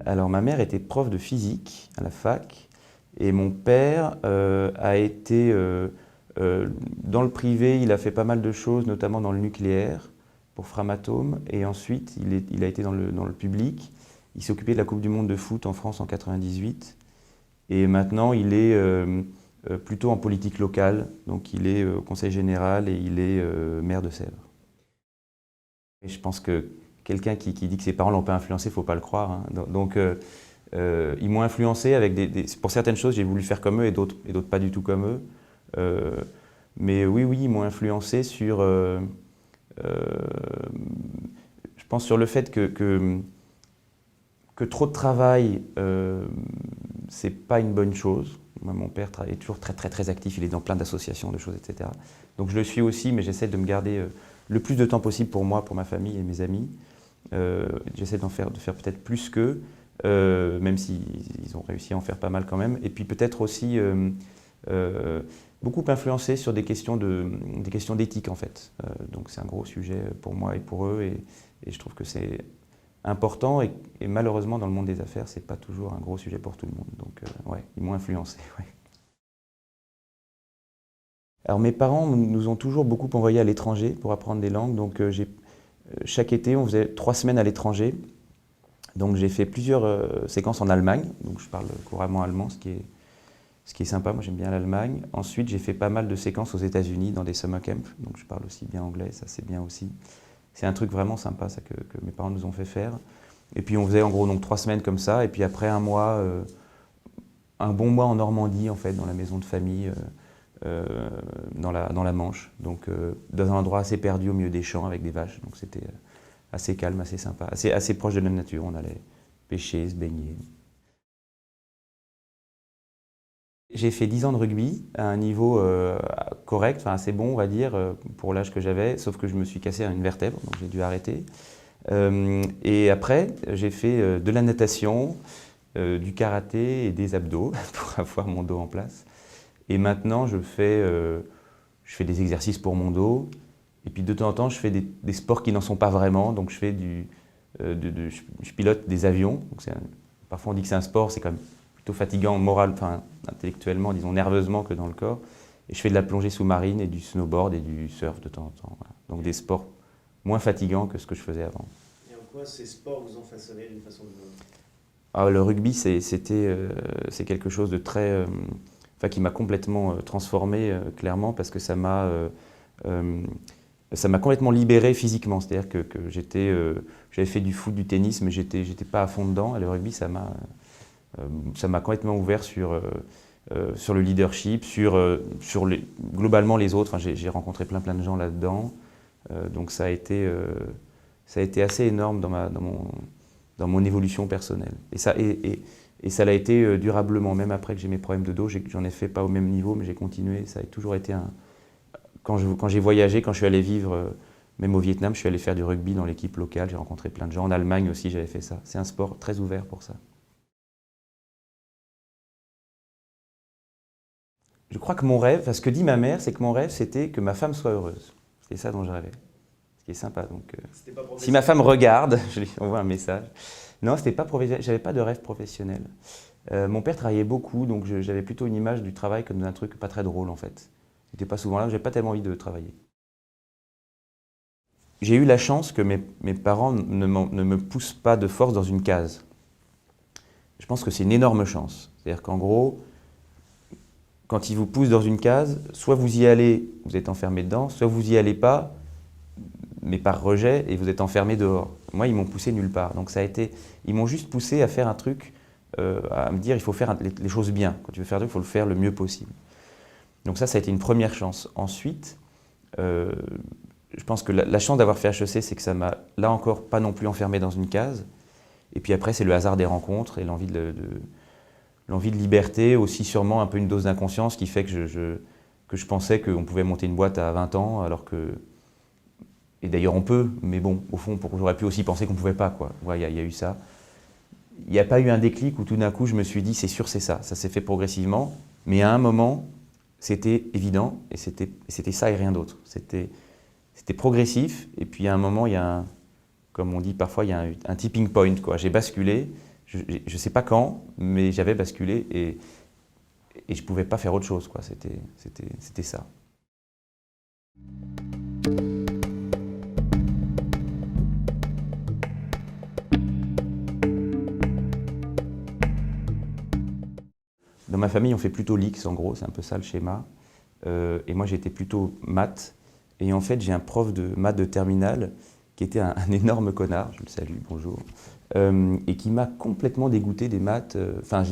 Alors ma mère était prof de physique à la fac et mon père a été dans le privé, il a fait pas mal de choses, notamment dans le nucléaire pour Framatome, et ensuite il a été dans le public. Il s'est occupé de la Coupe du Monde de foot en France en 98 et maintenant il est plutôt en politique locale, donc il est au Conseil général et il est maire de Sèvres. Et je pense que quelqu'un qui dit que ses parents l'ont pas influencé, il ne faut pas le croire, hein. Donc ils m'ont influencé avec pour certaines choses, j'ai voulu faire comme eux et d'autres pas du tout comme eux. Mais oui, ils m'ont influencé sur, je pense sur le fait que trop de travail, c'est pas une bonne chose. Moi, mon père est toujours très actif, il est dans plein d'associations, de choses, etc. Donc je le suis aussi, mais j'essaie de me garder le plus de temps possible pour moi, pour ma famille et mes amis. J'essaie de faire peut-être plus qu'eux, même s'ils ont réussi à en faire pas mal quand même. Et puis peut-être aussi beaucoup influencé sur des questions d'éthique en fait. Donc c'est un gros sujet pour moi et pour eux, et je trouve que c'est important, et malheureusement dans le monde des affaires, c'est pas toujours un gros sujet pour tout le monde. Donc ouais, ils m'ont influencé. Ouais. Alors mes parents nous ont toujours beaucoup envoyés à l'étranger pour apprendre des langues. Donc chaque été, on faisait 3 semaines à l'étranger. Donc j'ai fait plusieurs séquences en Allemagne. Donc je parle couramment allemand, ce qui est sympa. Moi j'aime bien l'Allemagne. Ensuite j'ai fait pas mal de séquences aux États-Unis dans des summer camps. Donc je parle aussi bien anglais, ça c'est bien aussi. C'est un truc vraiment sympa ça que mes parents nous ont fait faire. Et puis on faisait en gros donc 3 semaines comme ça. Et puis après un bon mois en Normandie en fait, dans la maison de famille. Dans la Manche, donc dans un endroit assez perdu au milieu des champs avec des vaches, donc c'était assez calme, assez sympa, assez proche de la nature, on allait pêcher, se baigner. J'ai fait 10 ans de rugby à un niveau correct, enfin assez bon on va dire, pour l'âge que j'avais, sauf que je me suis cassé une vertèbre, donc j'ai dû arrêter. Et après, j'ai fait de la natation, du karaté et des abdos pour avoir mon dos en place. Et maintenant, je fais des exercices pour mon dos. Et puis de temps en temps, je fais des sports qui n'en sont pas vraiment. Donc je fais je pilote des avions. Donc parfois on dit que c'est un sport, c'est quand même plutôt fatigant intellectuellement, disons nerveusement, que dans le corps. Et je fais de la plongée sous-marine et du snowboard et du surf de temps en temps. Voilà. Donc des sports moins fatigants que ce que je faisais avant. Et en quoi ces sports vous ont façonné d'une façon ou d'une autre? Le rugby, c'est quelque chose de très... qui m'a complètement transformé, clairement, parce que ça m'a complètement libéré physiquement. C'est-à-dire que j'avais fait du foot, du tennis, mais j'étais pas à fond dedans. Et le rugby, ça m'a complètement ouvert sur le leadership, globalement les autres. Enfin, j'ai rencontré plein de gens là-dedans. Donc ça a été assez énorme dans mon évolution personnelle. Et ça l'a été durablement, même après que j'ai mes problèmes de dos, j'en ai fait pas au même niveau, mais j'ai continué. Ça a toujours été quand j'ai voyagé, quand je suis allé vivre, même au Vietnam, je suis allé faire du rugby dans l'équipe locale, j'ai rencontré plein de gens. En Allemagne aussi, j'avais fait ça. C'est un sport très ouvert pour ça. Je crois que mon rêve, enfin, ce que dit ma mère, c'est que mon rêve, c'était que ma femme soit heureuse. C'est ça dont je rêvais. Ce qui est sympa. Donc, si ma femme regarde, je lui envoie un message. Non, c'était pas professionnel. J'avais pas de rêve professionnel. Mon père travaillait beaucoup, donc j'avais plutôt une image du travail comme d'un truc pas très drôle en fait. J'étais pas souvent là, j'avais pas tellement envie de travailler. J'ai eu la chance que mes parents ne me poussent pas de force dans une case. Je pense que c'est une énorme chance. C'est-à-dire qu'en gros, quand ils vous poussent dans une case, soit vous y allez, vous êtes enfermé dedans, soit vous y allez pas, mais par rejet, et vous êtes enfermé dehors. Moi, ils m'ont poussé nulle part. Donc ils m'ont juste poussé à faire un truc, à me dire il faut faire les choses bien. Quand tu veux faire un truc, il faut le faire le mieux possible. Donc ça a été une première chance. Ensuite, je pense que la chance d'avoir fait HEC, c'est que ça m'a, là encore, pas non plus enfermé dans une case. Et puis après, c'est le hasard des rencontres et l'envie de liberté, aussi sûrement un peu une dose d'inconscience qui fait que que je pensais qu'on pouvait monter une boîte à 20 ans, alors que... Et d'ailleurs on peut, mais bon, au fond, j'aurais pu aussi penser qu'on ne pouvait pas, quoi. Ouais, y a eu ça. Il n'y a pas eu un déclic où tout d'un coup je me suis dit c'est sûr c'est ça. Ça s'est fait progressivement, mais à un moment c'était évident et c'était ça et rien d'autre. C'était progressif et puis à un moment il y a comme on dit parfois il y a un tipping point, quoi. J'ai basculé, je ne sais pas quand, mais j'avais basculé et je ne pouvais pas faire autre chose, quoi. C'était ça. Dans ma famille, on fait plutôt l'X, en gros, c'est un peu ça le schéma. Et moi, j'étais plutôt maths. Et en fait, j'ai un prof de maths de terminale qui était un énorme connard, je le salue, bonjour, et qui m'a complètement dégoûté des maths. Enfin,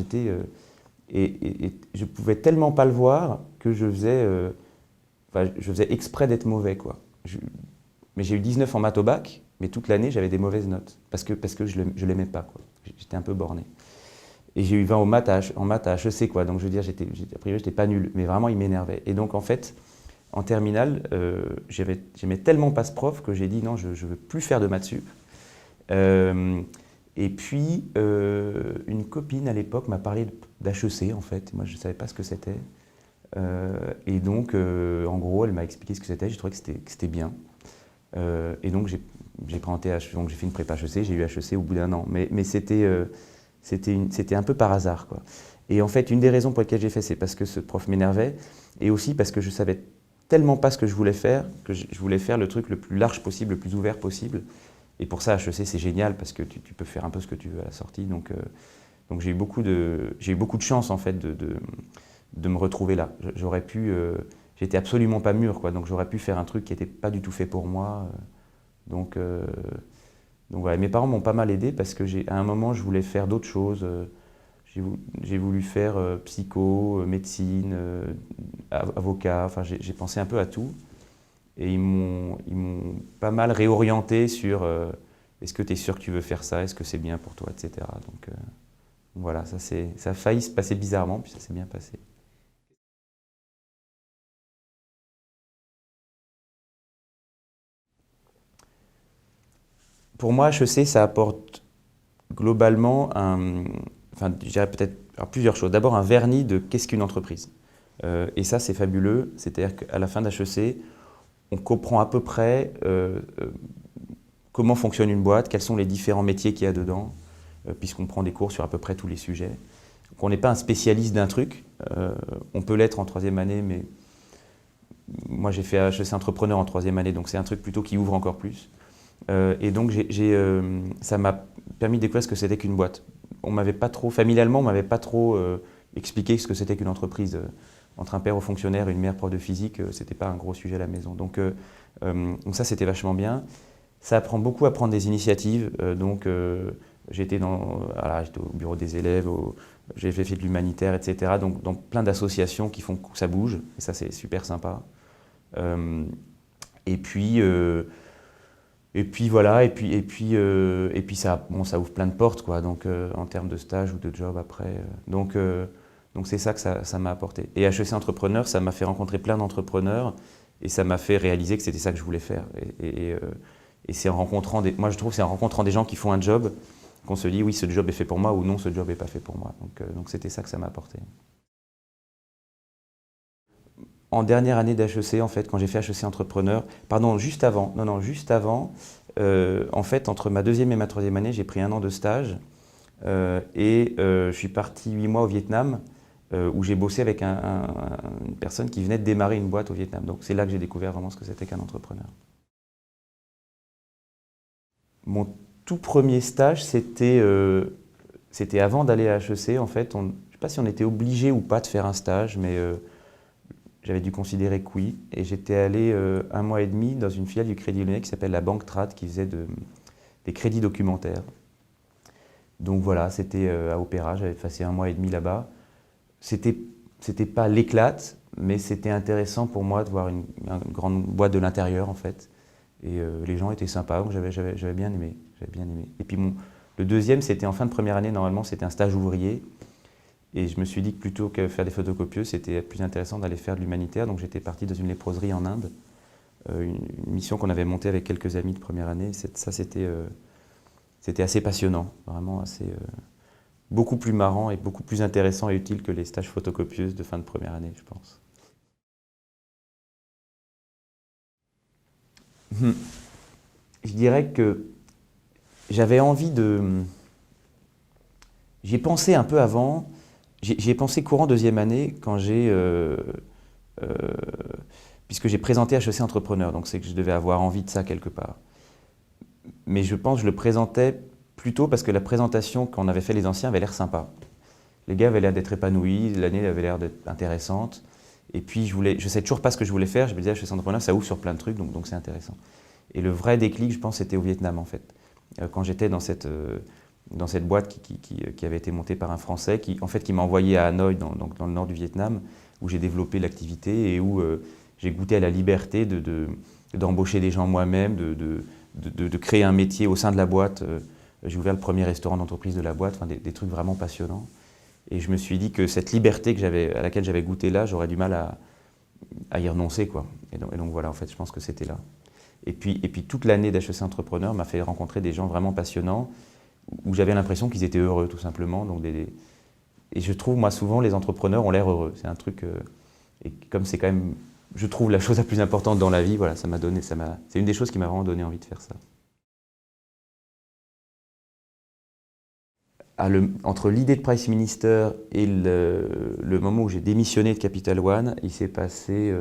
et je pouvais tellement pas le voir que je faisais exprès d'être mauvais, quoi. Mais j'ai eu 19 en maths au bac, mais toute l'année, j'avais des mauvaises notes, parce que je l'aimais pas, quoi. J'étais un peu borné. Et j'ai eu 20 en maths à HEC, quoi. Donc je veux dire, a priori, j'étais pas nul, mais vraiment, il m'énervait. Et donc, en fait, en terminale, j'aimais tellement pas ce prof que j'ai dit non, je ne veux plus faire de maths sup. Et puis, une copine à l'époque m'a parlé d'HEC, en fait. Moi, je ne savais pas ce que c'était. Et donc, en gros, elle m'a expliqué ce que c'était. J'ai trouvé que c'était bien. Et donc, j'ai présenté donc j'ai fait une prépa HEC. J'ai eu HEC au bout d'un an. Mais c'était un peu par hasard, quoi. Et en fait, une des raisons pour lesquelles j'ai fait, c'est parce que ce prof m'énervait, et aussi parce que je savais tellement pas ce que je voulais faire, que je voulais faire le truc le plus large possible, le plus ouvert possible. Et pour ça, HEC, c'est génial, parce que tu peux faire un peu ce que tu veux à la sortie. Donc j'ai eu beaucoup de chance, en fait, de me retrouver là. J'aurais pu... j'étais absolument pas mûr, quoi, donc j'aurais pu faire un truc qui n'était pas du tout fait pour moi. Donc voilà, mes parents m'ont pas mal aidé parce que à un moment, je voulais faire d'autres choses. J'ai voulu faire psycho, médecine, avocat, enfin j'ai pensé un peu à tout. Et ils m'ont pas mal réorienté sur est-ce que tu es sûr que tu veux faire ça, est-ce que c'est bien pour toi, etc. Donc voilà, ça a failli se passer bizarrement, puis ça s'est bien passé. Pour moi, HEC, ça apporte globalement enfin, je dirais peut-être plusieurs choses. D'abord, un vernis de qu'est-ce qu'une entreprise. Et ça, c'est fabuleux. C'est-à-dire qu'à la fin d'HEC, on comprend à peu près comment fonctionne une boîte, quels sont les différents métiers qu'il y a dedans, puisqu'on prend des cours sur à peu près tous les sujets. Donc, on n'est pas un spécialiste d'un truc. On peut l'être en troisième année, mais moi, j'ai fait HEC entrepreneur en troisième année, donc c'est un truc plutôt qui ouvre encore plus. Et donc, ça m'a permis de découvrir ce que c'était qu'une boîte. On m'avait pas trop, familialement, on m'avait pas trop expliqué ce que c'était qu'une entreprise. Entre un père haut fonctionnaire et une mère prof de physique, c'était pas un gros sujet à la maison. Donc ça, c'était vachement bien. Ça apprend beaucoup à prendre des initiatives. J'étais au bureau des élèves, j'ai fait de l'humanitaire, etc. Donc dans plein d'associations qui font que ça bouge. Et ça, c'est super sympa. Et puis voilà, et puis ça ouvre plein de portes, quoi. Donc en termes de stage ou de job après. Donc c'est ça que ça m'a apporté. Et HEC Entrepreneur, ça m'a fait rencontrer plein d'entrepreneurs et ça m'a fait réaliser que c'était ça que je voulais faire. Et c'est en rencontrant moi je trouve que c'est en rencontrant des gens qui font un job qu'on se dit oui, ce job est fait pour moi ou non, ce job n'est pas fait pour moi. Donc c'était ça que ça m'a apporté. En dernière année d'HEC, en fait, quand j'ai fait HEC Entrepreneur, juste avant, en fait, entre ma deuxième et ma troisième année, j'ai pris un an de stage je suis parti 8 mois au Vietnam où j'ai bossé avec une personne qui venait de démarrer une boîte au Vietnam. Donc c'est là que j'ai découvert vraiment ce que c'était qu'un entrepreneur. Mon tout premier stage, c'était avant d'aller à HEC. En fait, je ne sais pas si on était obligé ou pas de faire un stage, mais j'avais dû considérer que oui. Et j'étais allé 1 mois et demi dans une filiale du Crédit Lyonnais qui s'appelle la Banque Trad, qui faisait des crédits documentaires. Donc voilà, c'était à Opéra, j'avais passé 1 mois et demi là-bas. C'était pas l'éclate, mais c'était intéressant pour moi de voir une grande boîte de l'intérieur, en fait. Et les gens étaient sympas, donc j'avais bien aimé. Et puis le deuxième, c'était en fin de première année, normalement, c'était un stage ouvrier. Et je me suis dit que plutôt que faire des photocopieuses, c'était plus intéressant d'aller faire de l'humanitaire. Donc j'étais parti dans une léproserie en Inde, une mission qu'on avait montée avec quelques amis de première année. Ça, c'était assez passionnant, vraiment beaucoup plus marrant et beaucoup plus intéressant et utile que les stages photocopieuses de fin de première année, je pense. Je dirais que j'avais envie de... J'y ai pensé un peu avant, j'y ai pensé courant deuxième année quand puisque j'ai présenté HEC Entrepreneur, donc c'est que je devais avoir envie de ça quelque part. Mais je pense que je le présentais plutôt parce que la présentation qu'on avait fait les anciens avait l'air sympa. Les gars avaient l'air d'être épanouis, l'année avait l'air d'être intéressante. Et puis je ne savais toujours pas ce que je voulais faire, je me disais HEC Entrepreneur, ça ouvre sur plein de trucs, donc c'est intéressant. Et le vrai déclic, je pense, c'était au Vietnam en fait. Quand j'étais dans cette boîte qui avait été montée par un Français, qui m'a envoyé à Hanoï, dans le nord du Vietnam, où j'ai développé l'activité et où j'ai goûté à la liberté d'embaucher des gens moi-même, de créer un métier au sein de la boîte. J'ai ouvert le premier restaurant d'entreprise de la boîte, enfin, des trucs vraiment passionnants. Et je me suis dit que cette liberté à laquelle j'avais goûté là, j'aurais du mal à y renoncer, quoi. Et donc voilà, en fait, je pense que c'était là. Et puis toute l'année d'HEC Entrepreneur m'a fait rencontrer des gens vraiment passionnants, où j'avais l'impression qu'ils étaient heureux, tout simplement. Et je trouve, moi, souvent, les entrepreneurs ont l'air heureux. C'est un truc... et comme c'est quand même, je trouve, la chose la plus importante dans la vie, voilà, c'est une des choses qui m'a vraiment donné envie de faire ça. Entre l'idée de Price Minister et le moment où j'ai démissionné de Capital One, il s'est passé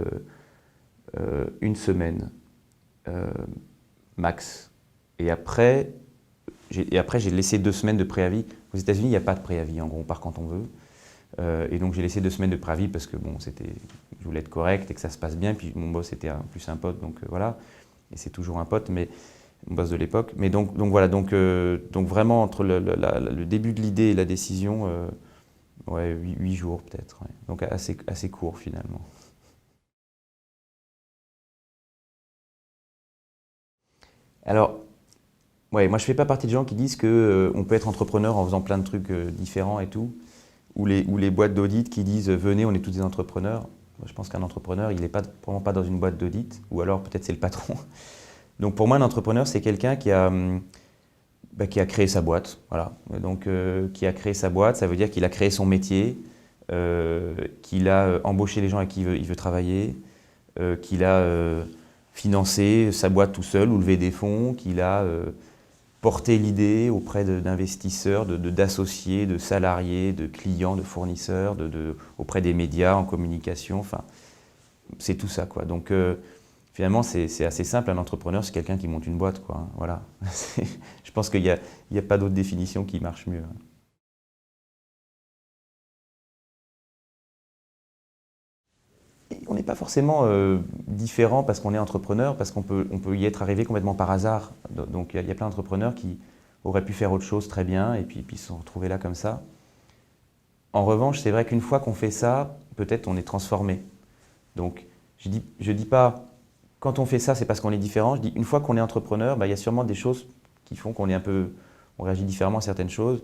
une semaine, max. Et après, j'ai laissé 2 semaines de préavis. Aux États-Unis, il n'y a pas de préavis, en gros, on part quand on veut. Et donc j'ai laissé 2 semaines de préavis parce que bon, je voulais être correct et que ça se passe bien. Puis mon boss était plus un pote, donc voilà. Et c'est toujours un pote, mais mon boss de l'époque. Mais donc voilà, donc vraiment entre le début de l'idée et la décision, ouais, 8 jours peut-être. Ouais. Donc assez court finalement. Alors, ouais, moi je fais pas partie des gens qui disent que on peut être entrepreneur en faisant plein de trucs différents et tout, ou les boîtes d'audit qui disent venez, on est tous des entrepreneurs. Moi, je pense qu'un entrepreneur, il n'est vraiment pas dans une boîte d'audit, ou alors peut-être c'est le patron. Donc pour moi, un entrepreneur, c'est quelqu'un qui a créé sa boîte, voilà. Donc qui a créé sa boîte, ça veut dire qu'il a créé son métier, qu'il a embauché les gens avec qui il veut travailler, qu'il a financé sa boîte tout seul ou levé des fonds, qu'il a porté l'idée auprès d'investisseurs, d'associés, de salariés, de clients, de fournisseurs, auprès des médias, en communication, enfin, c'est tout ça, quoi. Donc finalement, c'est assez simple, un entrepreneur, c'est quelqu'un qui monte une boîte, quoi, hein, voilà. Je pense qu'il n'y a pas d'autre définition qui marche mieux. On n'est pas forcément différent parce qu'on est entrepreneur, parce qu'on peut y être arrivé complètement par hasard. Donc il y a plein d'entrepreneurs qui auraient pu faire autre chose très bien et puis se sont retrouvés là comme ça. En revanche, c'est vrai qu'une fois qu'on fait ça, peut-être on est transformé. Donc je dis pas quand on fait ça, c'est parce qu'on est différent. Je dis une fois qu'on est entrepreneur, il y a sûrement des choses qui font qu'on on réagit différemment à certaines choses.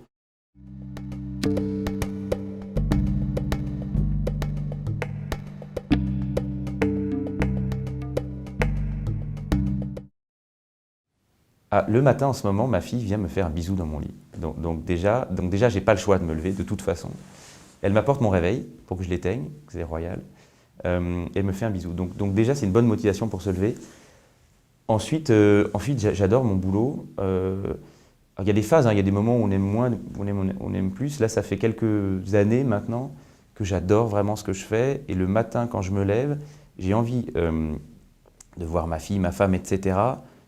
Ah, le matin, en ce moment, ma fille vient me faire un bisou dans mon lit. Donc déjà, j'ai pas le choix de me lever, de toute façon. Elle m'apporte mon réveil pour que je l'éteigne, c'est royal. Elle me fait un bisou. Donc déjà, c'est une bonne motivation pour se lever. Ensuite j'adore mon boulot. Il y a des phases, hein, il y a des moments où on aime moins, on aime plus. Là, ça fait quelques années maintenant que j'adore vraiment ce que je fais. Et le matin, quand je me lève, j'ai envie de voir ma fille, ma femme, etc.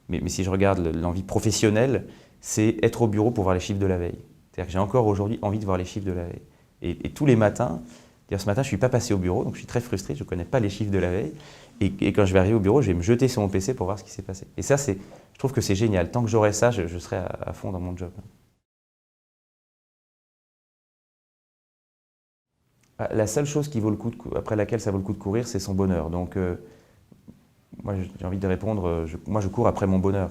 Mais si je regarde l'envie professionnelle, c'est être au bureau pour voir les chiffres de la veille. C'est-à-dire que j'ai encore aujourd'hui envie de voir les chiffres de la veille. Et tous les matins, ce matin, je ne suis pas passé au bureau, donc je suis très frustré, je ne connais pas les chiffres de la veille. Et quand je vais arriver au bureau, je vais me jeter sur mon PC pour voir ce qui s'est passé. Et ça, je trouve que c'est génial. Tant que j'aurai ça, je serai à fond dans mon job. La seule chose qui vaut le coup après laquelle ça vaut le coup de courir, c'est son bonheur. Donc, moi, j'ai envie de répondre, moi, je cours après mon bonheur.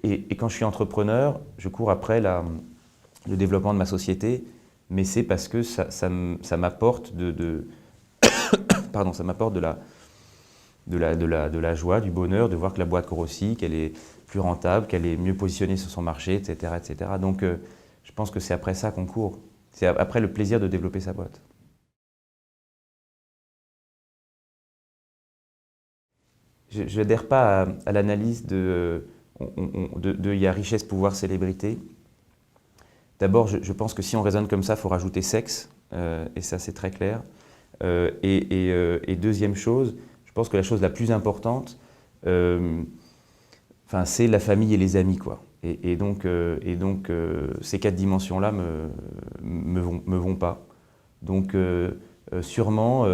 Et quand je suis entrepreneur, je cours après le développement de ma société. mais c'est parce que ça m'apporte pardon, ça m'apporte de la joie, du bonheur, de voir que la boîte grossit, qu'elle est plus rentable, qu'elle est mieux positionnée sur son marché, etc. etc. Donc je pense que c'est après ça qu'on court. C'est après le plaisir de développer sa boîte. Je n'adhère pas à l'analyse de il y a richesse, pouvoir, célébrité. D'abord, je pense que si on raisonne comme ça, il faut rajouter sexe, et ça c'est très clair. Et deuxième chose, je pense que la chose la plus importante, c'est la famille et les amis, quoi. Et donc, ces 4 dimensions-là me vont pas. Donc sûrement,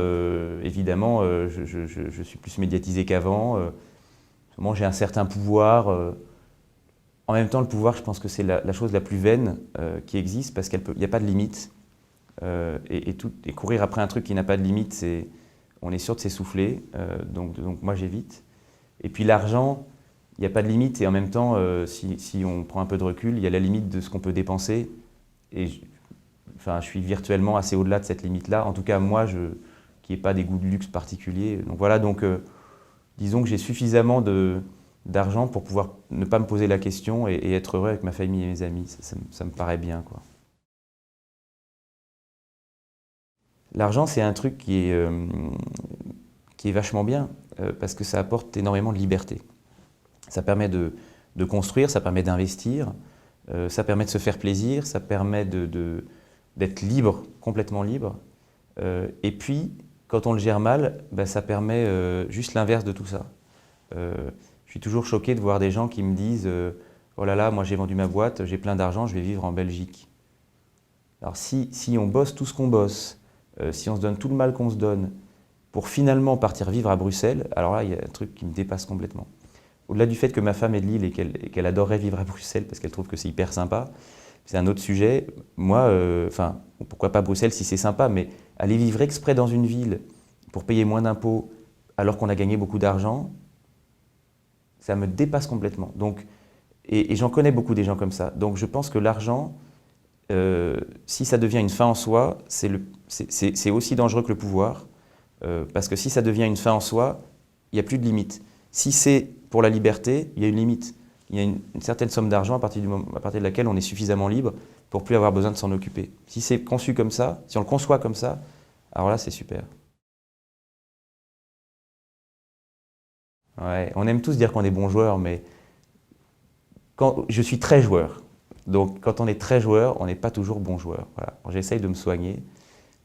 évidemment, je suis plus médiatisé qu'avant. Sûrement, j'ai un certain pouvoir. En même temps, le pouvoir, je pense que c'est la chose la plus vaine qui existe parce qu'il n'y a pas de limite. Et courir après un truc qui n'a pas de limite, on est sûr de s'essouffler. Donc moi, j'évite. Et puis l'argent, il n'y a pas de limite. Et en même temps, si on prend un peu de recul, il y a la limite de ce qu'on peut dépenser. Et je suis virtuellement assez au-delà de cette limite-là. En tout cas, moi, qui n'ai pas des goûts de luxe particuliers. Donc voilà, disons que j'ai suffisamment d'argent pour pouvoir ne pas me poser la question et être heureux avec ma famille et mes amis. Ça me paraît bien, quoi. L'argent, c'est un truc qui est vachement bien parce que ça apporte énormément de liberté. Ça permet de construire, ça permet d'investir, ça permet de se faire plaisir, ça permet d'être libre, complètement libre. Et puis, quand on le gère mal, ça permet juste l'inverse de tout ça. Je suis toujours choqué de voir des gens qui me disent « Oh là là, moi j'ai vendu ma boîte, j'ai plein d'argent, je vais vivre en Belgique. » Alors si on bosse tout ce qu'on bosse, si on se donne tout le mal qu'on se donne, pour finalement partir vivre à Bruxelles, alors là, il y a un truc qui me dépasse complètement. Au-delà du fait que ma femme est de Lille et qu'elle adorerait vivre à Bruxelles parce qu'elle trouve que c'est hyper sympa, c'est un autre sujet. Moi, pourquoi pas Bruxelles si c'est sympa, mais aller vivre exprès dans une ville pour payer moins d'impôts alors qu'on a gagné beaucoup d'argent, ça me dépasse complètement. Donc, et j'en connais beaucoup des gens comme ça. Donc je pense que l'argent, si ça devient une fin en soi, c'est aussi dangereux que le pouvoir. Parce que si ça devient une fin en soi, il n'y a plus de limite. Si c'est pour la liberté, il y a une limite. Il y a une certaine somme d'argent à partir de laquelle on est suffisamment libre pour plus avoir besoin de s'en occuper. Si c'est conçu comme ça, si on le conçoit comme ça, alors là, c'est super. Ouais, on aime tous dire qu'on est bon joueur, mais je suis très joueur. Donc quand on est très joueur, on n'est pas toujours bon joueur. Voilà. J'essaye de me soigner,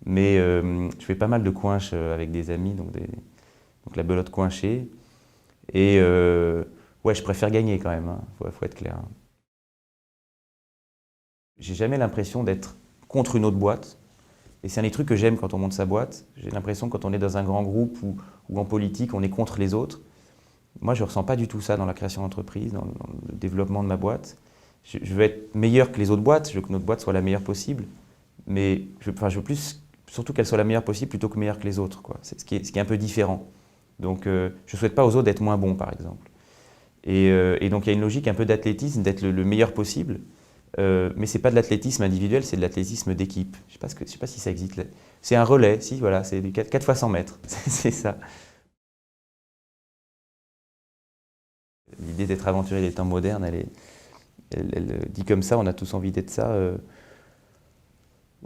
mais je fais pas mal de coinches avec des amis, donc la belote coinchée. Et ouais, je préfère gagner quand même, hein. Faut être clair. J'ai jamais l'impression d'être contre une autre boîte. Et c'est un des trucs que j'aime quand on monte sa boîte. J'ai l'impression que quand on est dans un grand groupe ou en politique, on est contre les autres. Moi, je ne ressens pas du tout ça dans la création d'entreprise, dans le développement de ma boîte. Je veux être meilleur que les autres boîtes, je veux que notre boîte soit la meilleure possible. Mais je veux plus, surtout qu'elle soit la meilleure possible plutôt que meilleure que les autres, quoi. C'est ce qui est un peu différent. Donc, je ne souhaite pas aux autres d'être moins bons, par exemple. Et donc, il y a une logique un peu d'athlétisme, d'être le meilleur possible. Mais ce n'est pas de l'athlétisme individuel, c'est de l'athlétisme d'équipe. Je ne sais pas si ça existe. C'est un relais, si, voilà, c'est 4 fois 100 mètres. C'est ça. L'idée d'être aventurier des temps modernes, elle dit comme ça, on a tous envie d'être ça.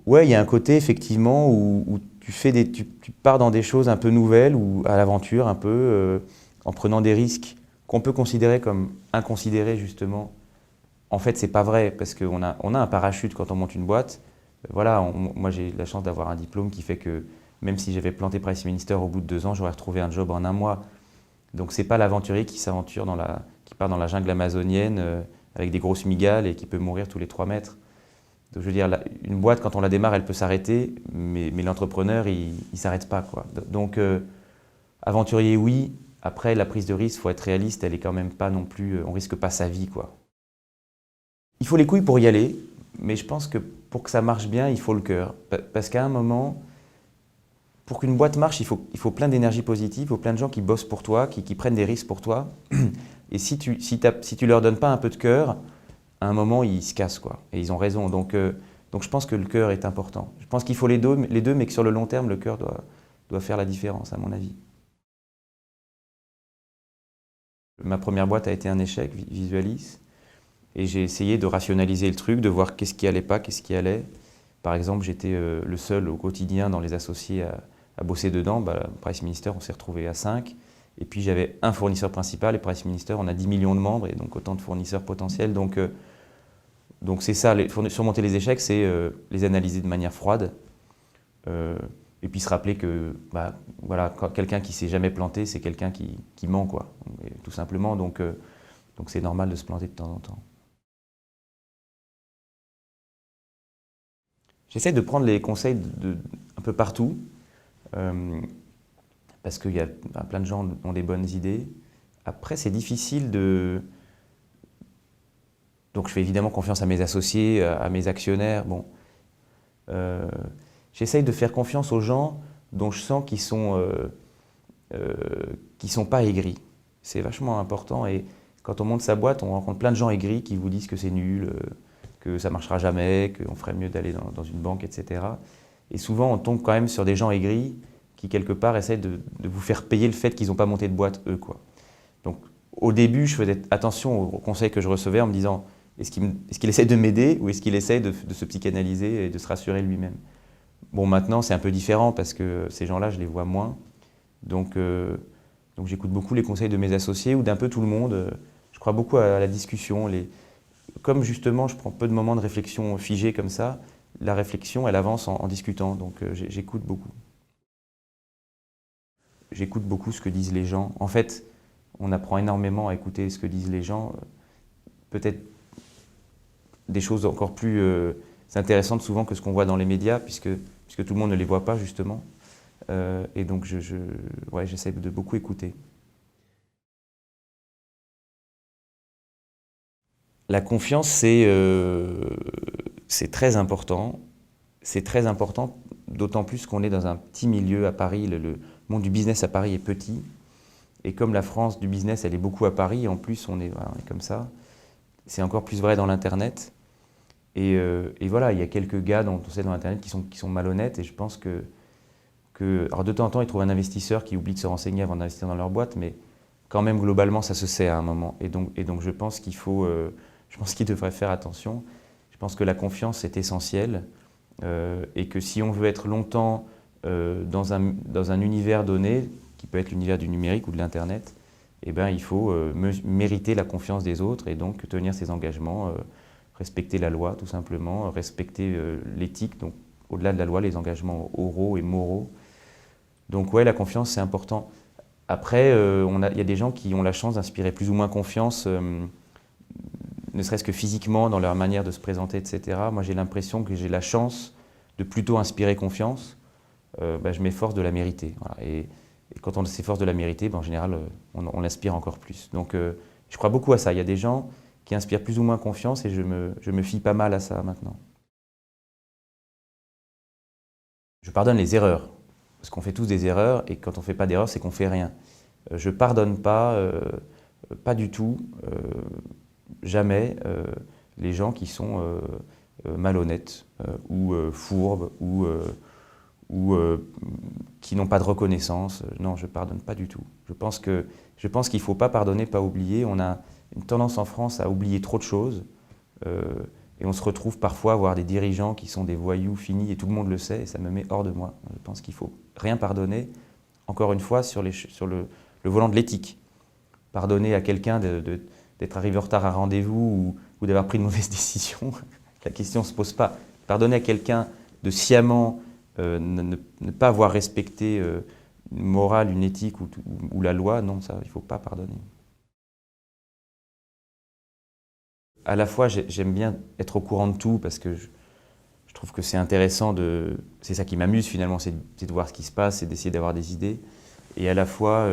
Ouais, il y a un côté effectivement où tu pars dans des choses un peu nouvelles, ou à l'aventure un peu, en prenant des risques qu'on peut considérer comme inconsidérés justement. En fait, c'est pas vrai, parce qu'on a un parachute quand on monte une boîte. Voilà, moi j'ai la chance d'avoir un diplôme qui fait que même si j'avais planté Price Minister au bout de 2 ans, j'aurais retrouvé un job en 1 mois. Donc c'est pas l'aventurier qui s'aventure qui part dans la jungle amazonienne avec des grosses migales et qui peut mourir tous les 3 mètres. Donc je veux dire, une boîte quand on la démarre, elle peut s'arrêter, mais l'entrepreneur, il s'arrête pas, quoi. Donc aventurier, oui. Après, la prise de risque, faut être réaliste, elle est quand même pas non plus, on risque pas sa vie, quoi. Il faut les couilles pour y aller, mais je pense que pour que ça marche bien, il faut le cœur. Parce qu'à un moment, pour qu'une boîte marche, il faut plein d'énergie positive, il faut plein de gens qui bossent pour toi, qui prennent des risques pour toi. Et si tu leur donnes pas un peu de cœur, à un moment, ils se cassent, quoi. Et ils ont raison. Donc Donc je pense que le cœur est important. Je pense qu'il faut les deux, mais que sur le long terme, le cœur doit faire la différence, à mon avis. Ma première boîte a été un échec, Visualis, et j'ai essayé de rationaliser le truc, de voir qu'est-ce qui allait pas, qu'est-ce qui allait. Par exemple, j'étais le seul au quotidien dans les associés à bosser dedans. Price Minister, on s'est retrouvé à 5. Et puis j'avais un fournisseur principal, et Price Minister, on a 10 millions de membres, et donc autant de fournisseurs potentiels. Donc c'est ça, surmonter les échecs, c'est les analyser de manière froide. Et puis se rappeler que voilà, quelqu'un qui ne s'est jamais planté, c'est quelqu'un qui ment, quoi, et tout simplement. Donc c'est normal de se planter de temps en temps. J'essaie de prendre les conseils un peu partout, parce qu'il y a plein de gens qui ont des bonnes idées. Après, c'est difficile de... Donc je fais évidemment confiance à mes associés, à mes actionnaires. Bon, j'essaye de faire confiance aux gens dont je sens qu'ils sont pas aigris. C'est vachement important. Et quand on monte sa boîte, on rencontre plein de gens aigris qui vous disent que c'est nul, que ça ne marchera jamais, qu'on ferait mieux d'aller dans une banque, etc. Et souvent, on tombe quand même sur des gens aigris qui, quelque part, essaient de vous faire payer le fait qu'ils n'ont pas monté de boîte, eux, quoi. Donc, au début, je faisais attention aux conseils que je recevais en me disant est-ce qu'il essaie de m'aider ou est-ce qu'il essaie de se psychanalyser et de se rassurer lui-même? Bon, maintenant, c'est un peu différent parce que ces gens-là, je les vois moins. Donc j'écoute beaucoup les conseils de mes associés ou d'un peu tout le monde. Je crois beaucoup à la discussion. Comme justement, je prends peu de moments de réflexion figés comme ça, la réflexion, elle avance en discutant. Donc j'écoute beaucoup. J'écoute beaucoup ce que disent les gens. En fait, on apprend énormément à écouter ce que disent les gens. Peut-être des choses encore plus intéressantes souvent que ce qu'on voit dans les médias, puisque tout le monde ne les voit pas, justement. Et donc, j'essaie de beaucoup écouter. La confiance, c'est très important. C'est très important, d'autant plus qu'on est dans un petit milieu à Paris. Le monde du business à Paris est petit. Et comme la France du business, elle est beaucoup à Paris, en plus, on est comme ça. C'est encore plus vrai dans l'Internet. Et voilà, il y a quelques gars dont on sait dans l'Internet qui sont malhonnêtes. Et je pense alors de temps en temps, ils trouvent un investisseur qui oublie de se renseigner avant d'investir dans leur boîte. Mais quand même, globalement, ça se sait à un moment. Et donc je pense qu'il faut... je pense qu'il devrait faire attention. Je pense que la confiance est essentielle. Et que si on veut être longtemps dans un univers donné, qui peut être l'univers du numérique ou de l'Internet, eh ben, il faut mériter la confiance des autres et donc tenir ses engagements, respecter la loi tout simplement, respecter l'éthique, donc au-delà de la loi, les engagements oraux et moraux. Donc ouais, la confiance c'est important. Après, il y a des gens qui ont la chance d'inspirer plus ou moins confiance, ne serait-ce que physiquement, dans leur manière de se présenter, etc. Moi j'ai l'impression que j'ai la chance de plutôt inspirer confiance. Je m'efforce de la mériter. Voilà. Et quand on s'efforce de la mériter, en général, on l'inspire encore plus. Donc je crois beaucoup à ça. Il y a des gens qui inspirent plus ou moins confiance et je me fie pas mal à ça maintenant. Je pardonne les erreurs, parce qu'on fait tous des erreurs et quand on ne fait pas d'erreurs, c'est qu'on ne fait rien. Je ne pardonne pas, pas du tout, jamais, les gens qui sont malhonnêtes ou fourbes ou qui n'ont pas de reconnaissance. Non, je ne pardonne pas du tout. Je pense qu'il ne faut pas pardonner, pas oublier. On a une tendance en France à oublier trop de choses et on se retrouve parfois à voir des dirigeants qui sont des voyous finis et tout le monde le sait et ça me met hors de moi. Je pense qu'il ne faut rien pardonner, encore une fois, sur le volant de l'éthique. Pardonner à quelqu'un d'être arrivé en retard à un rendez-vous ou d'avoir pris une mauvaise décision, la question ne se pose pas. Pardonner à quelqu'un de sciemment ne pas avoir respecté une morale, une éthique ou la loi, non, ça, il ne faut pas pardonner. À la fois, j'aime bien être au courant de tout parce que je trouve que c'est intéressant, c'est ça qui m'amuse finalement, c'est de voir ce qui se passe et d'essayer d'avoir des idées. Et à la fois,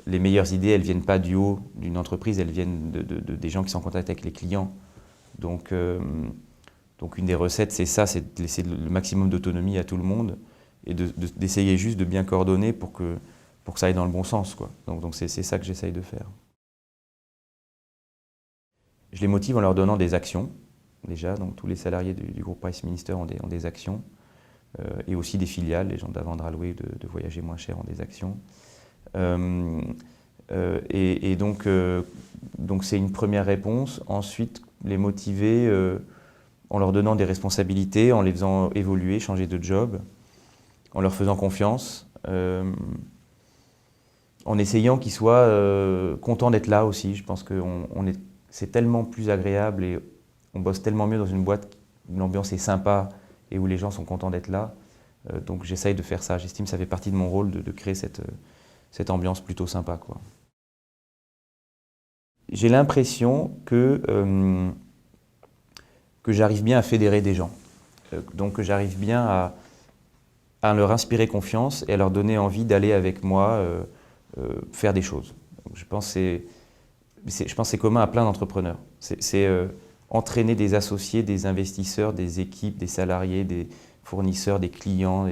les meilleures idées, elles ne viennent pas du haut d'une entreprise, elles viennent des gens qui sont en contact avec les clients. Donc une des recettes, c'est ça, c'est de laisser le maximum d'autonomie à tout le monde et d'essayer juste de bien coordonner pour que ça aille dans le bon sens, quoi. Donc c'est ça que j'essaye de faire. Je les motive en leur donnant des actions. déjà, donc tous les salariés du groupe Priceminister ont des actions, et aussi des filiales, les gens de la vente Ralway de voyager moins cher ont des actions. Et donc c'est une première réponse. Ensuite, les motiver en leur donnant des responsabilités, en les faisant évoluer, changer de job, en leur faisant confiance, en essayant qu'ils soient contents d'être là aussi. Je pense que c'est tellement plus agréable et on bosse tellement mieux dans une boîte où l'ambiance est sympa et où les gens sont contents d'être là. Donc j'essaye de faire ça. J'estime que ça fait partie de mon rôle de créer cette ambiance plutôt sympa, quoi. J'ai l'impression que j'arrive bien à fédérer des gens. Donc que j'arrive bien à leur inspirer confiance et à leur donner envie d'aller avec moi faire des choses. Donc, je pense que c'est commun à plein d'entrepreneurs. C'est entraîner des associés, des investisseurs, des équipes, des salariés, des fournisseurs, des clients.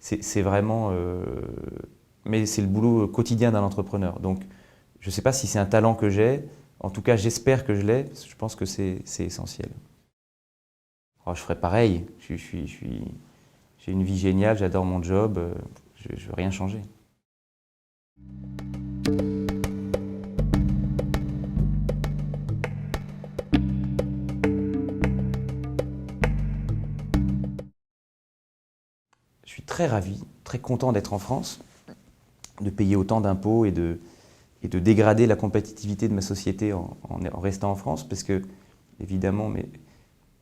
C'est vraiment... mais c'est le boulot quotidien d'un entrepreneur. Donc, je ne sais pas si c'est un talent que j'ai. En tout cas, j'espère que je l'ai. Je pense que c'est essentiel. Alors, je ferai pareil. J'ai une vie géniale, j'adore mon job. Je ne veux rien changer. Je suis très ravi, très content d'être en France, de payer autant d'impôts et de dégrader la compétitivité de ma société en restant en France, parce que, évidemment,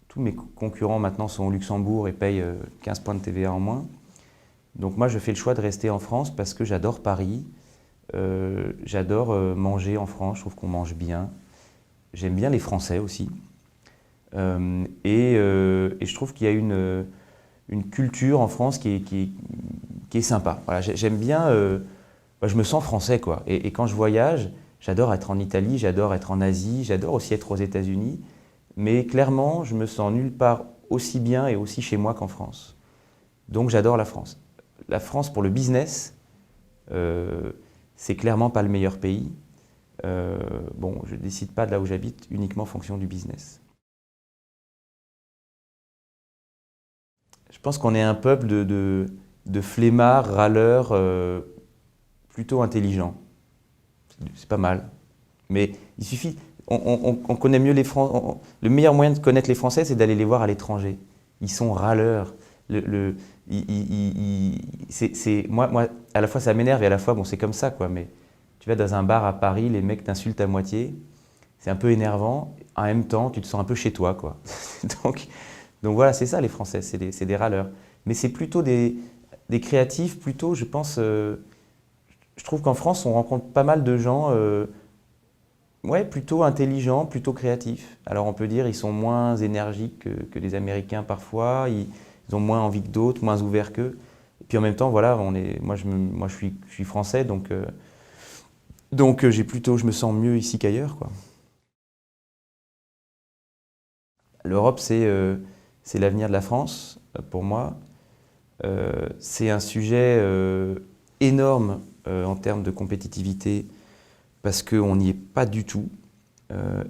tous mes concurrents maintenant sont au Luxembourg et payent 15 points de TVA en moins. Donc moi, je fais le choix de rester en France parce que j'adore Paris, j'adore manger en France, je trouve qu'on mange bien. J'aime bien les Français aussi. Et je trouve qu'il y a une culture en France qui est sympa. Voilà, j'aime bien, je me sens français, quoi. Et quand je voyage, j'adore être en Italie, j'adore être en Asie, j'adore aussi être aux États-Unis. Mais clairement, je me sens nulle part aussi bien et aussi chez moi qu'en France. Donc j'adore la France. La France, pour le business, c'est clairement pas le meilleur pays. Bon, je ne décide pas de là où j'habite uniquement en fonction du business. Je pense qu'on est un peuple de flemmards, râleurs, plutôt intelligents. C'est pas mal. Mais il suffit, on connaît mieux les Français. Le meilleur moyen de connaître les Français, c'est d'aller les voir à l'étranger. Ils sont râleurs. Moi, à la fois ça m'énerve et à la fois, bon, c'est comme ça, quoi. Mais tu vas dans un bar à Paris, les mecs t'insultent à moitié. C'est un peu énervant. En même temps, tu te sens un peu chez toi, quoi. Donc voilà, c'est ça les Français, c'est des râleurs. Mais c'est plutôt des créatifs, plutôt, je pense, je trouve qu'en France, on rencontre pas mal de gens ouais, plutôt intelligents, plutôt créatifs. Alors on peut dire ils sont moins énergiques que les Américains parfois, ils ont moins envie que d'autres, moins ouverts qu'eux. Et puis en même temps, voilà, moi je suis français, donc je me sens mieux ici qu'ailleurs, quoi. L'Europe, c'est l'avenir de la France, pour moi. C'est un sujet énorme en termes de compétitivité parce qu'on n'y est pas du tout.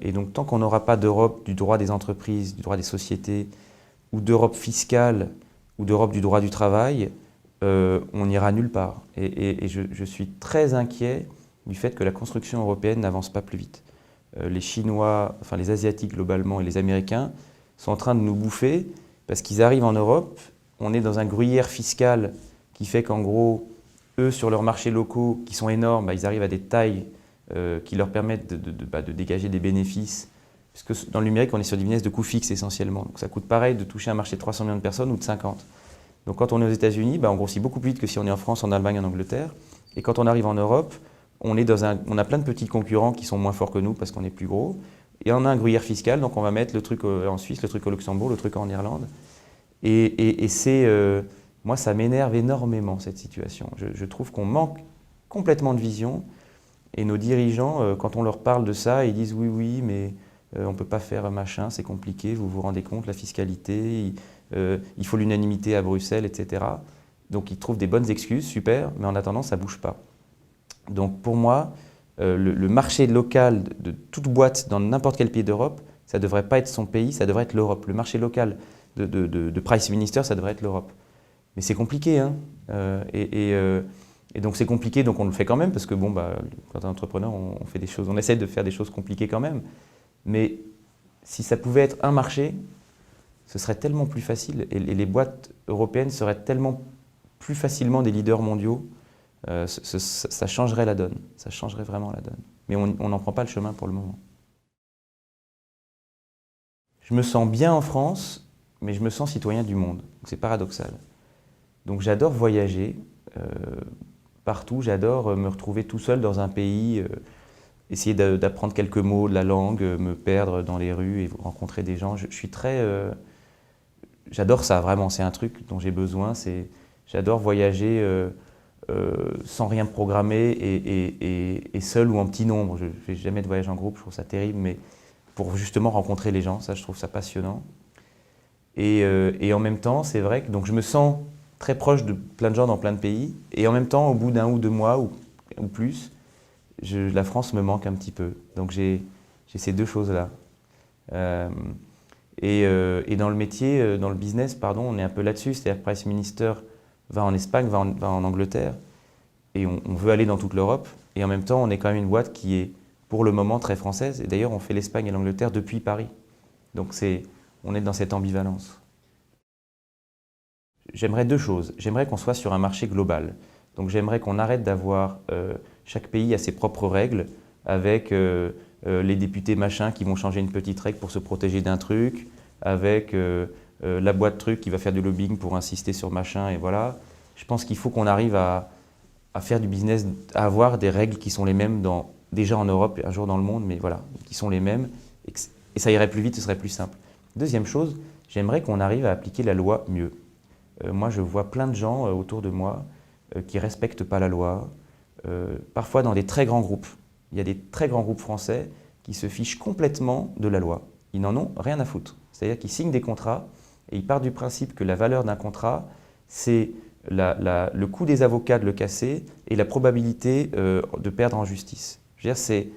Et donc tant qu'on n'aura pas d'Europe du droit des entreprises, du droit des sociétés, ou d'Europe fiscale, ou d'Europe du droit du travail, on n'ira nulle part. Et je suis très inquiet du fait que la construction européenne n'avance pas plus vite. Les Chinois, enfin les Asiatiques globalement et les Américains sont en train de nous bouffer parce qu'ils arrivent en Europe, on est dans un gruyère fiscal qui fait qu'en gros, eux sur leurs marchés locaux qui sont énormes, ils arrivent à des tailles qui leur permettent de dégager des bénéfices. Parce que dans le numérique, on est sur des business de coûts fixes essentiellement. Donc ça coûte pareil de toucher un marché de 300 millions de personnes ou de 50. Donc quand on est aux États-Unis, on grossit beaucoup plus vite que si on est en France, en Allemagne, en Angleterre. Et quand on arrive en Europe, on a plein de petits concurrents qui sont moins forts que nous parce qu'on est plus gros. Et on a un gruyère fiscal, donc on va mettre le truc en Suisse, le truc au Luxembourg, le truc en Irlande. Et moi, ça m'énerve énormément cette situation. Je trouve qu'on manque complètement de vision. Et nos dirigeants, quand on leur parle de ça, ils disent oui, mais on ne peut pas faire machin, c'est compliqué, vous vous rendez compte, la fiscalité, il faut l'unanimité à Bruxelles, etc. Donc ils trouvent des bonnes excuses, super, mais en attendant, ça ne bouge pas. Donc pour moi, le marché local de toute boîte dans n'importe quel pays d'Europe Ça ne devrait pas être son pays, ça devrait être l'Europe. Le marché local de Price Minister, ça devrait être l'Europe. Mais c'est compliqué, hein. Et donc c'est compliqué, donc on le fait quand même, parce que bon, bah, quand on est entrepreneur, on fait des choses, on essaie de faire des choses compliquées quand même. Mais si ça pouvait être un marché, ce serait tellement plus facile, et les boîtes européennes seraient tellement plus facilement des leaders mondiaux, ça changerait la donne, ça changerait vraiment la donne. Mais on n'en prend pas le chemin pour le moment. Je me sens bien en France, mais je me sens citoyen du monde. C'est paradoxal. Donc j'adore voyager partout, j'adore me retrouver tout seul dans un pays, essayer d'apprendre quelques mots de la langue, me perdre dans les rues et rencontrer des gens. Je suis très... j'adore ça, vraiment, c'est un truc dont j'ai besoin. J'adore voyager sans rien programmer et seul ou en petit nombre. Je ne fais jamais de voyage en groupe, je trouve ça terrible, mais pour justement rencontrer les gens, ça je trouve ça passionnant. Et en même temps, c'est vrai que donc je me sens très proche de plein de gens dans plein de pays, et en même temps, au bout d'un ou 2 mois ou plus, la France me manque un petit peu. Donc j'ai ces deux choses-là. Et dans le métier, dans le business, pardon, on est un peu là-dessus, c'est-à-dire Price Minister va en Espagne, va en Angleterre, et on veut aller dans toute l'Europe, et en même temps, on est quand même une boîte qui est pour le moment très française, et d'ailleurs on fait l'Espagne et l'Angleterre depuis Paris. Donc on est dans cette ambivalence. J'aimerais 2 choses. J'aimerais qu'on soit sur un marché global. Donc j'aimerais qu'on arrête d'avoir chaque pays a ses propres règles, avec les députés machins qui vont changer une petite règle pour se protéger d'un truc, avec la boîte truc qui va faire du lobbying pour insister sur machin, et voilà. Je pense qu'il faut qu'on arrive à faire du business, à avoir des règles qui sont les mêmes déjà en Europe et un jour dans le monde, mais voilà, qui sont les mêmes, et ça irait plus vite, ce serait plus simple. Deuxième chose, j'aimerais qu'on arrive à appliquer la loi mieux. Moi, je vois plein de gens autour de moi qui ne respectent pas la loi, parfois dans des très grands groupes. Il y a des très grands groupes français qui se fichent complètement de la loi. Ils n'en ont rien à foutre. C'est-à-dire qu'ils signent des contrats et ils partent du principe que la valeur d'un contrat, c'est le coût des avocats de le casser et la probabilité de perdre en justice. Je veux dire,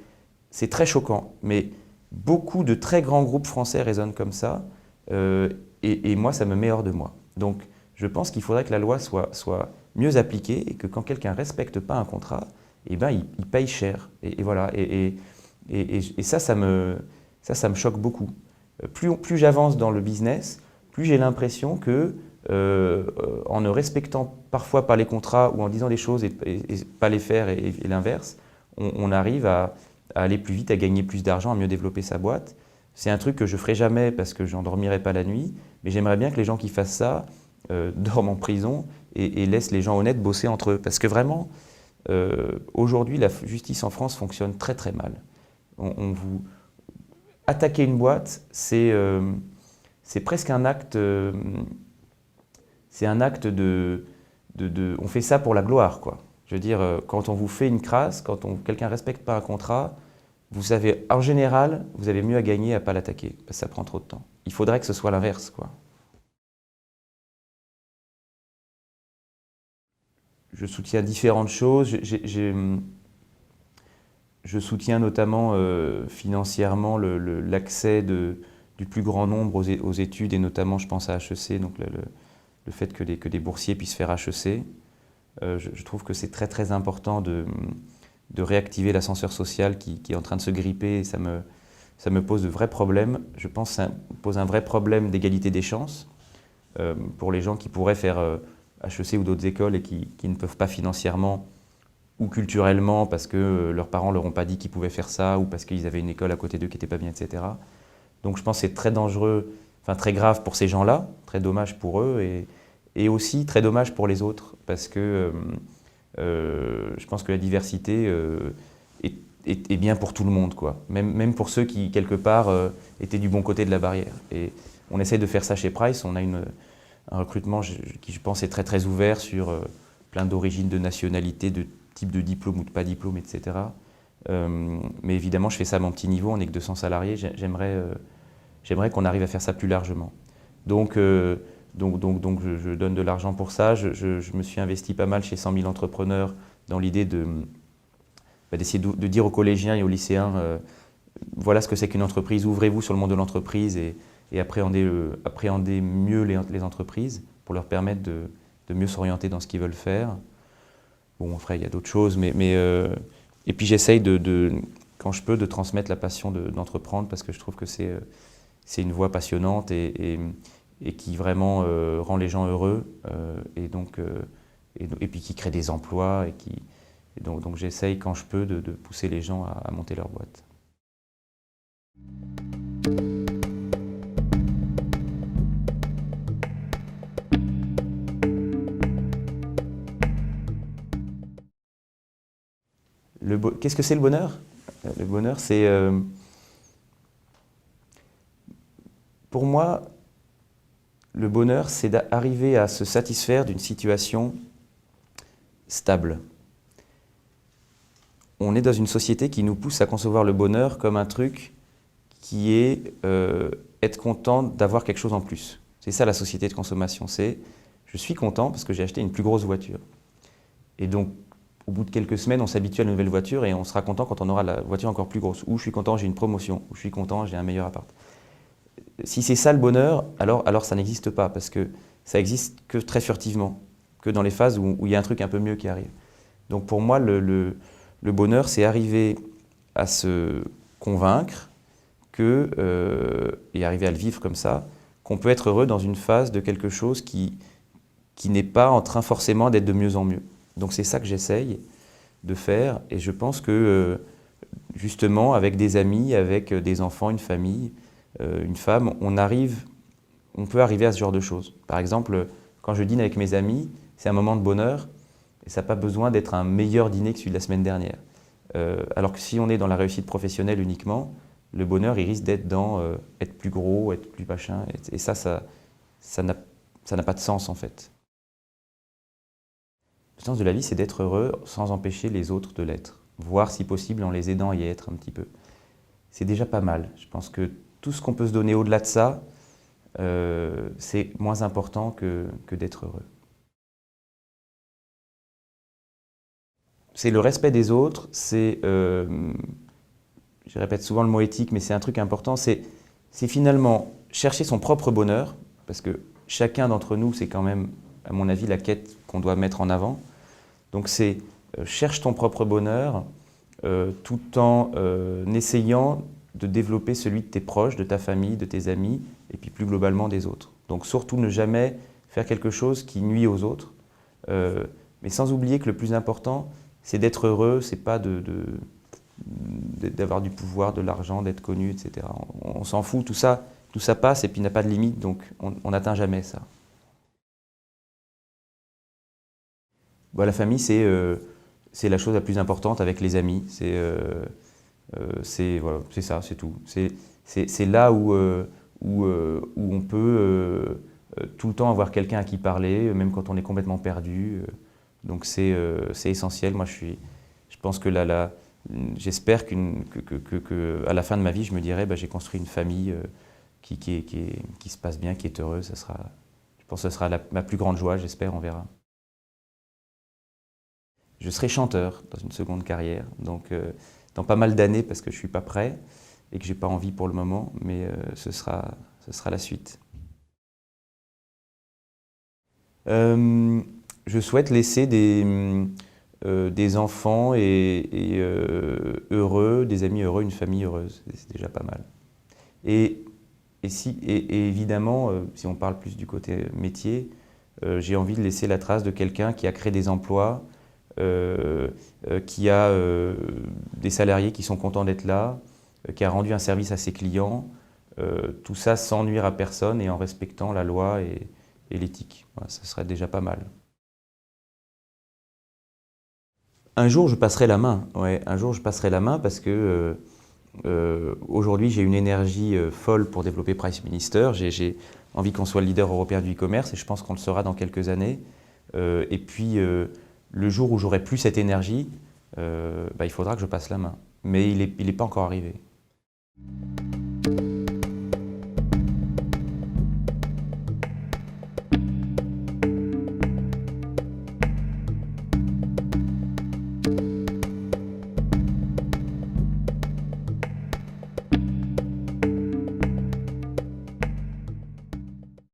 c'est très choquant, mais beaucoup de très grands groupes français raisonnent comme ça, et moi, ça me met hors de moi. Donc, je pense qu'il faudrait que la loi soit mieux appliquée, et que quand quelqu'un ne respecte pas un contrat, eh ben, il paye cher. Et voilà. Et ça me choque beaucoup. Plus j'avance dans le business, plus j'ai l'impression que, en ne respectant parfois pas les contrats ou en disant des choses et pas les faire et l'inverse, on arrive à aller plus vite, à gagner plus d'argent, à mieux développer sa boîte. C'est un truc que je ne ferai jamais parce que je n'endormirai pas la nuit, mais j'aimerais bien que les gens qui fassent ça dorment en prison et laissent les gens honnêtes bosser entre eux. Parce que vraiment, aujourd'hui, la justice en France fonctionne très très mal. Attaquer une boîte, c'est presque un acte, c'est un acte on fait ça pour la gloire, quoi. Je veux dire, quand on vous fait une crasse, quand quelqu'un ne respecte pas un contrat, vous savez, en général, vous avez mieux à gagner à ne pas l'attaquer, parce que ça prend trop de temps. Il faudrait que ce soit l'inverse, quoi. Je soutiens différentes choses. Je soutiens notamment financièrement l'accès du plus grand nombre aux études, et notamment, je pense à HEC, donc le fait que des boursiers puissent faire HEC. Je trouve que c'est très très important de réactiver l'ascenseur social qui est en train de se gripper, et ça me pose de vrais problèmes. Je pense que ça pose un vrai problème d'égalité des chances pour les gens qui pourraient faire HEC ou d'autres écoles et qui ne peuvent pas financièrement ou culturellement parce que leurs parents ne leur ont pas dit qu'ils pouvaient faire ça, ou parce qu'ils avaient une école à côté d'eux qui n'était pas bien, etc. Donc je pense que c'est très dangereux, enfin très grave pour ces gens-là, très dommage pour eux, et aussi très dommage pour les autres, parce que je pense que la diversité est bien pour tout le monde, quoi. Même pour ceux qui, quelque part, étaient du bon côté de la barrière. Et on essaie de faire ça chez Price. On a un recrutement qui, je pense, est très très ouvert sur plein d'origines, de nationalités, de type de diplôme ou de pas diplôme, etc. Mais évidemment, je fais ça à mon petit niveau, on n'est que 200 salariés. J'aimerais qu'on arrive à faire ça plus largement. Donc je donne de l'argent pour ça. Je me suis investi pas mal chez 100 000 entrepreneurs dans l'idée d'essayer de dire aux collégiens et aux lycéens voilà ce que c'est qu'une entreprise, ouvrez-vous sur le monde de l'entreprise et appréhendez mieux les entreprises pour leur permettre de mieux s'orienter dans ce qu'ils veulent faire. Bon, après, il y a d'autres choses, et puis j'essaye quand je peux, de transmettre la passion d'entreprendre parce que je trouve que c'est une voie passionnante et qui vraiment rend les gens heureux et puis qui crée des emplois donc j'essaye quand je peux de pousser les gens à monter leur boîte. Qu'est-ce que c'est le bonheur? Le bonheur, c'est... pour moi, le bonheur, c'est d'arriver à se satisfaire d'une situation stable. On est dans une société qui nous pousse à concevoir le bonheur comme un truc qui est être content d'avoir quelque chose en plus. C'est ça la société de consommation, c'est je suis content parce que j'ai acheté une plus grosse voiture. Et donc, au bout de quelques semaines, on s'habitue à la nouvelle voiture et on sera content quand on aura la voiture encore plus grosse. Ou je suis content, j'ai une promotion. Ou je suis content, j'ai un meilleur appart. Si c'est ça le bonheur, alors ça n'existe pas parce que ça existe que très furtivement, que dans les phases où il y a un truc un peu mieux qui arrive. Donc pour moi, le bonheur, c'est arriver à se convaincre et arriver à le vivre comme ça, qu'on peut être heureux dans une phase de quelque chose qui n'est pas en train forcément d'être de mieux en mieux. Donc c'est ça que j'essaye de faire et je pense que justement avec des amis, avec des enfants, une famille, une femme, on peut arriver à ce genre de choses. Par exemple, quand je dîne avec mes amis, c'est un moment de bonheur et ça n'a pas besoin d'être un meilleur dîner que celui de la semaine dernière. Alors que si on est dans la réussite professionnelle uniquement, le bonheur il risque d'être dans être plus gros, être plus machin et ça n'a pas de sens en fait. Le sens de la vie, c'est d'être heureux sans empêcher les autres de l'être, voire si possible en les aidant à y être un petit peu. C'est déjà pas mal. Je pense que tout ce qu'on peut se donner au-delà de ça, c'est moins important que d'être heureux. C'est le respect des autres, je répète souvent le mot éthique, mais c'est un truc important, c'est finalement chercher son propre bonheur, parce que chacun d'entre nous, c'est quand même, à mon avis, la quête qu'on doit mettre en avant. Donc c'est cherche ton propre bonheur tout en essayant de développer celui de tes proches, de ta famille, de tes amis et puis plus globalement des autres. Donc surtout ne jamais faire quelque chose qui nuit aux autres, mais sans oublier que le plus important c'est d'être heureux, c'est pas d'avoir du pouvoir, de l'argent, d'être connu, etc. On s'en fout, tout ça passe et puis n'a pas de limite, donc on n'atteint jamais ça. Bon, la famille, c'est la chose la plus importante avec les amis. Voilà, c'est ça, c'est tout. C'est là où on peut tout le temps avoir quelqu'un à qui parler, même quand on est complètement perdu. Donc c'est essentiel. Moi, je pense que j'espère qu'à la fin de ma vie, je me dirai, j'ai construit une famille qui se passe bien, qui est heureuse. Je pense que ce sera ma plus grande joie, j'espère, on verra. Je serai chanteur dans une seconde carrière, donc dans pas mal d'années parce que je ne suis pas prêt et que je n'ai pas envie pour le moment, mais ce sera la suite. Je souhaite laisser des enfants heureux, des amis heureux, une famille heureuse, c'est déjà pas mal. Et évidemment, si on parle plus du côté métier, j'ai envie de laisser la trace de quelqu'un qui a créé des emplois, qui a des salariés qui sont contents d'être là, qui a rendu un service à ses clients, tout ça sans nuire à personne et en respectant la loi et l'éthique. Voilà, ça serait déjà pas mal. Un jour, je passerai la main. Ouais, un jour, je passerai la main parce que aujourd'hui, j'ai une énergie folle pour développer Price Minister. J'ai envie qu'on soit le leader européen du e-commerce et je pense qu'on le sera dans quelques années. Et puis, le jour où j'aurai plus cette énergie, il faudra que je passe la main. Mais il n'est pas encore arrivé.